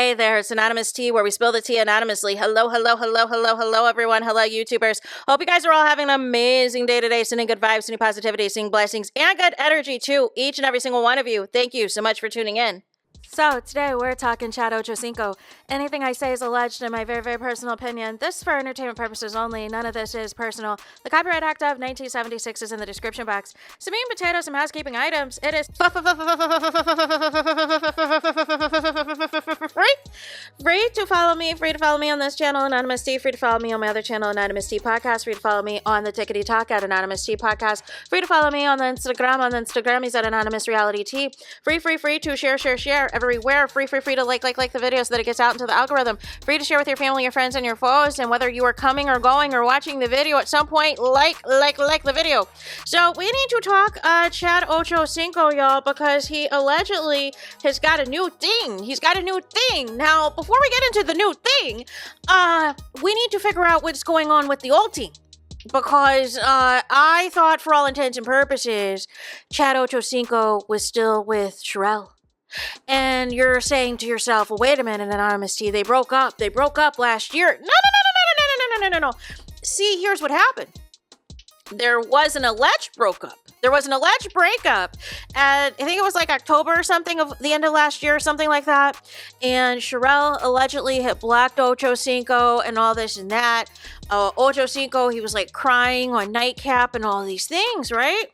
Hey there, it's Anonymous Tea, where we spill the tea anonymously. Hello, everyone. Hello, YouTubers. Hope you guys are all having an amazing day today, sending good vibes, sending positivity, sending blessings, and good energy to each and every single one of you. Thank you so much for tuning in. So today we're talking chat OCHOCINCO. Anything I say is alleged in my very, very personal opinion. This is for entertainment purposes only. None of this is personal. The Copyright Act of 1976 is in the description box. Some meat and potatoes, some housekeeping items. It is free to follow me. Free to follow me on this channel, Anonymous Tea. Free to follow me on my other channel, Anonymous Tea Podcast. Free to follow me on the Tickety Talk at Anonymous Tea Podcast. Free to follow me on the Instagram. On the Instagram, he's at AnonymousRealityT. Free to share everywhere. Free to like the video so that it gets out into the algorithm. Free to share with your family, your friends, and your foes. And whether you are coming or going or watching the video at some point, like the video. So we need to talk chat OCHOCINCO, y'all, because he allegedly has got a new thing. He's got a new thing. Now, before we get into the new thing, we need to figure out what's going on with the old thing. Because I thought, for all intents and purposes, chat OCHOCINCO was still with SHARELLE. And you're saying to yourself, well, wait a minute, Anonymous Tea, they broke up last year. No. See, here's what happened. There was an alleged breakup. And I think it was like October or something of the end of last year or something like that. And SHARELLE allegedly had blocked OCHOCINCO and all this and that. OCHOCINCO, he was like crying on Nightcap and all these things, right?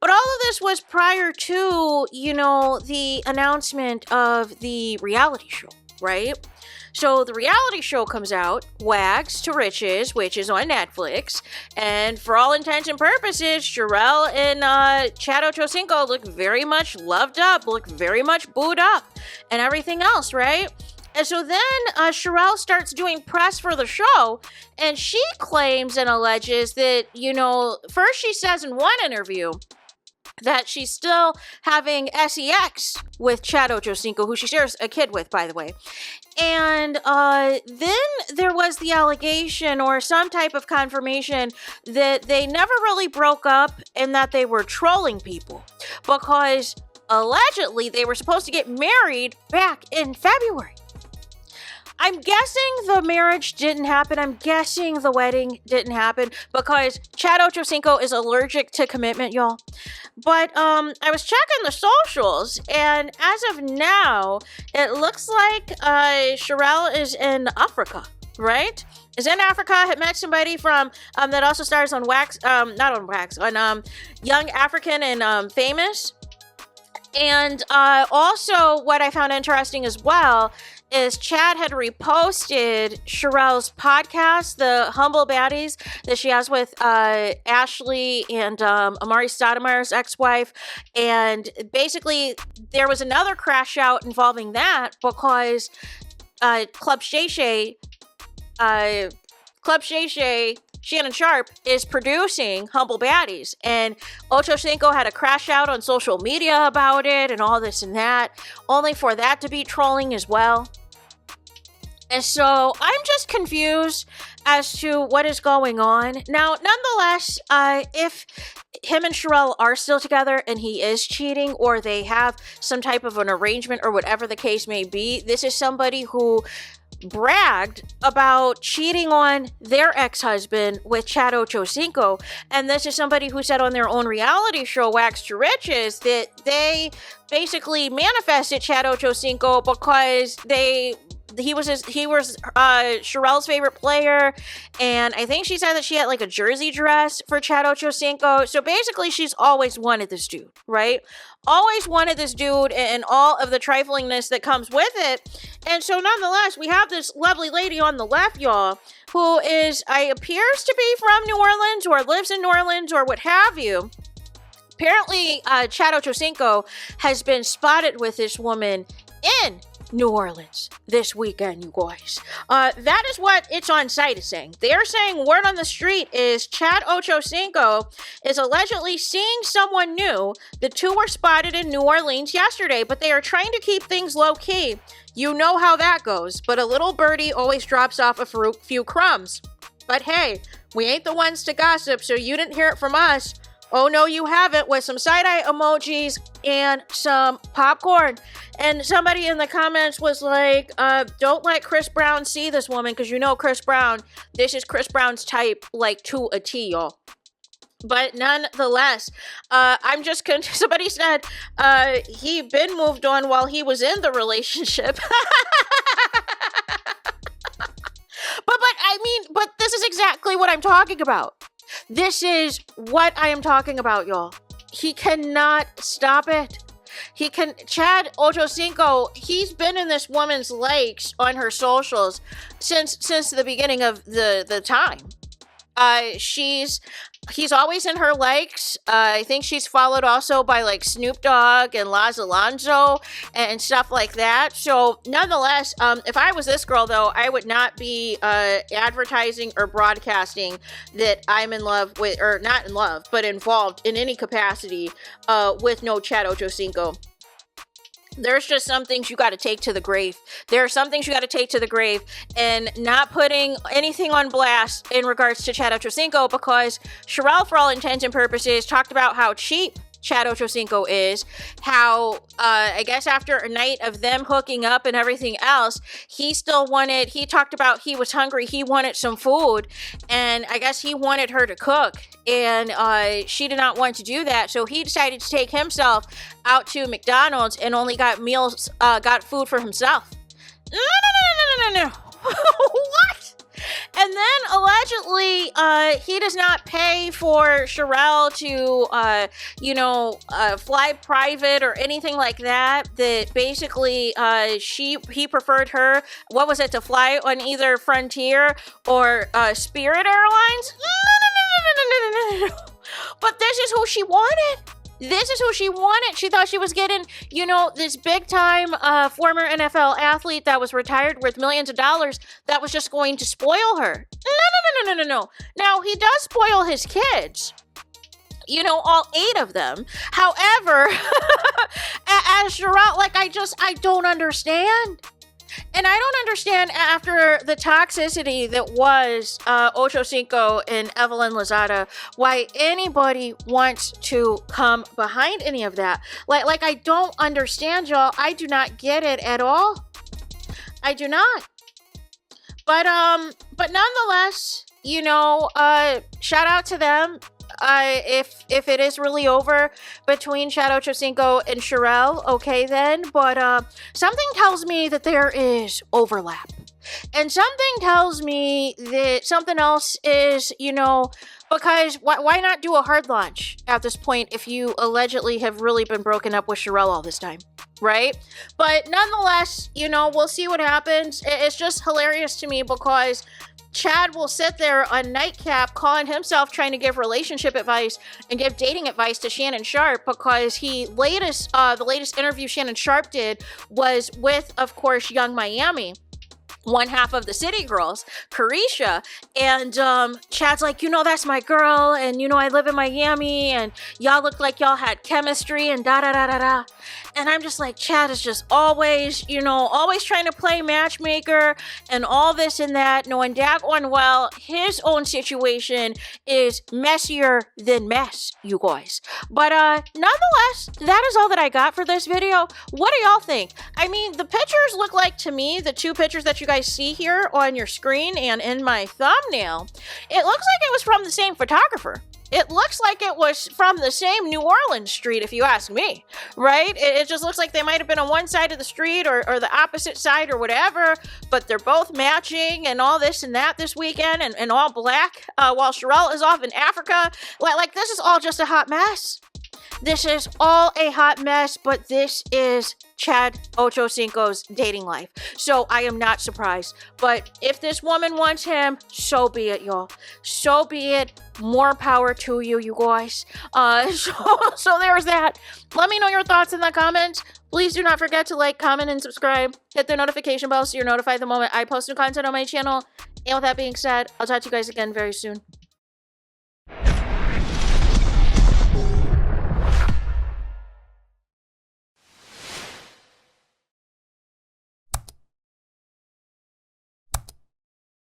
But all of this was prior to, the announcement of the reality show, right? So the reality show comes out, Wags to Riches, which is on Netflix. And for all intents and purposes, SHARELLE and chat OCHOCINCO look very much loved up, look very much booed up, and everything else, right? And so then SHARELLE starts doing press for the show, and she claims and alleges that, first she says in one interview that she's still having sex with chat OCHOCINCO, who she shares a kid with, by the way. And then there was the allegation or some type of confirmation that they never really broke up and that they were trolling people. Because allegedly they were supposed to get married back in February. I'm guessing the marriage didn't happen. I'm guessing the wedding didn't happen because chat OCHOCINCO is allergic to commitment, y'all. But I was checking the socials, and as of now, it looks like SHARELLE is in Africa, right? Is in Africa. Had met somebody from that also stars on on Young African and Famous. And also, what I found interesting as well is Chad had reposted SHARELLE's podcast, the Humble Baddies, that she has with Ashley and Amari Stoudemire's ex-wife. And basically, there was another crash out involving that because Club Shay Shay, Shannon Sharp, is producing Humble Baddies, and OCHOCINCO had a crash out on social media about it and all this and that, only for that to be trolling as well. And so I'm just confused as to what is going on. Now, nonetheless, if him and SHARELLE are still together and he is cheating, or they have some type of an arrangement or whatever the case may be, this is somebody who bragged about cheating on their ex-husband with chat OCHOCINCO, and this is somebody who said on their own reality show Wags to Riches that they basically manifested chat OCHOCINCO because he was SHARELLE's favorite player, and I think she said that she had like a jersey dress for chat OCHOCINCO. So basically she's always wanted this dude, right? Always wanted this dude and all of the triflingness that comes with it. And so nonetheless, we have this lovely lady on the left, y'all, who appears to be from New Orleans or lives in New Orleans or what have you. Apparently, chat OCHOCINCO has been spotted with this woman in New Orleans this weekend, you guys. That is what It's On Site is saying. They're saying word on the street is chat OCHOCINCO is allegedly seeing someone new. The two were spotted in New Orleans yesterday, but they are trying to keep things low key. You know how that goes, but a little birdie always drops off a few crumbs. But hey, we ain't the ones to gossip, so you didn't hear it from us. Oh no, you haven't, with some side-eye emojis and some popcorn. And somebody in the comments was like, don't let Chris Brown see this woman, because you know Chris Brown, this is Chris Brown's type, like, to a T, y'all. But nonetheless, I'm just somebody said he been moved on while he was in the relationship. But this is exactly what I'm talking about. This is what I am talking about, y'all. He cannot stop it. Chad OCHOCINCO, he's been in this woman's likes on her socials since the beginning of the time. He's always in her likes. I think she's followed also by like Snoop Dogg and Laz Alonso and stuff like that. So nonetheless, if I was this girl though, I would not be advertising or broadcasting that I'm in love with, or not in love, but involved in any capacity with no Chad OCHOCINCO. There's just some things you got to take to the grave. There are some things you got to take to the grave, and not putting anything on blast in regards to Chad OCHOCINCO, because Sharelle, for all intents and purposes, talked about how cheap Chad OCHOCINCO is, how I guess after a night of them hooking up and everything else, he talked about he was hungry, he wanted some food, and I guess he wanted her to cook, and she did not want to do that, so he decided to take himself out to McDonald's and only got food for himself. No. What? And then allegedly, he does not pay for Sharelle to, fly private or anything like that. That basically, he preferred her. What was it, to fly on either Frontier or Spirit Airlines? No. But this is who she wanted. This is who she wanted. She thought she was getting, this big time former NFL athlete that was retired worth millions of dollars that was just going to spoil her. No. Now, he does spoil his kids. All 8 of them. However, as Sharelle, I don't understand. And I don't understand, after the toxicity that was OCHOCINCO and Evelyn Lozada, why anybody wants to come behind any of that. Like I don't understand, y'all. I do not get it at all. I do not. But nonetheless, shout out to them. If it is really over between Chad OCHOCINCO and Sharelle, okay then, but something tells me that there is overlap. And something tells me that something else is, because why not do a hard launch at this point if you allegedly have really been broken up with Sharelle all this time, right? But nonetheless, we'll see what happens. It's just hilarious to me because Chad will sit there on Nightcap calling himself trying to give relationship advice and give dating advice to Shannon Sharpe, because the latest interview Shannon Sharpe did was with, of course, Young Miami, one half of the City Girls, Carisha, and Chad's like, that's my girl, and I live in Miami, and y'all look like y'all had chemistry, and da-da-da-da-da. And I'm just like, Chad is just always trying to play matchmaker and all this and that, knowing daggone well his own situation is messier than mess, you guys. But nonetheless, that is all that I got for this video. What do y'all think? I mean, the pictures look like, to me, the 2 pictures that you guys see here on your screen and in my thumbnail, it looks like it was from the same photographer. It looks like it was from the same New Orleans street, if you ask me, right? It just looks like they might have been on one side of the street or the opposite side or whatever, but they're both matching and all this and that this weekend, and all black, while Sharelle is off in Africa. Like, this is all just a hot mess. This is all a hot mess, but this is Chad OCHOCINCO's dating life. So I am not surprised. But if this woman wants him, so be it, y'all. So be it. More power to you, you guys. So there's that. Let me know your thoughts in the comments. Please do not forget to like, comment, and subscribe. Hit the notification bell so you're notified the moment I post new content on my channel. And with that being said, I'll talk to you guys again very soon.